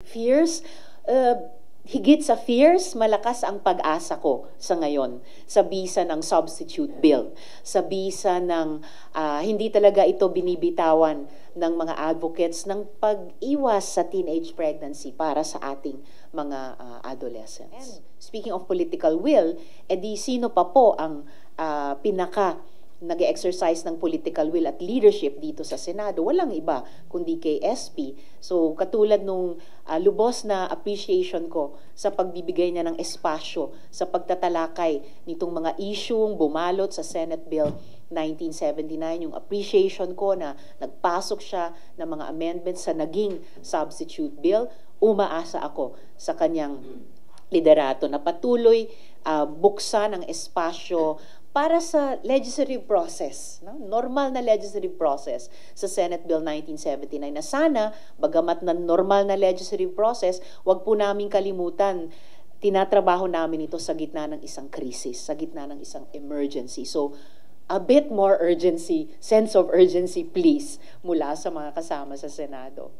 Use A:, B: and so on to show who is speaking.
A: Fears? Higit sa fears, malakas ang pag-asa ko sa ngayon sa bisa ng substitute bill, sa bisa ng hindi talaga ito binibitawan ng mga advocates ng pag-iwas sa teenage pregnancy para sa ating mga adolescents. And speaking of political will, edi sino pa po ang pinaka nag-exercise ng political will at leadership dito sa Senado? Walang iba kundi kay SP. So katulad nung lubos na appreciation ko sa pagbibigay niya ng espasyo sa pagtatalakay nitong mga isyung bumalot sa Senate Bill 1979, yung appreciation ko na nagpasok siya ng mga amendments sa naging substitute bill, umaasa ako sa kanyang liderato na patuloy buksan ang espasyo para sa legislative process, no? Normal na legislative process sa Senate Bill 1979 na sana, bagamat na normal na legislative process, wag po namin kalimutan, tinatrabaho namin ito sa gitna ng isang krisis, sa gitna ng isang emergency. So, a bit more urgency, sense of urgency please, mula sa mga kasama sa Senado.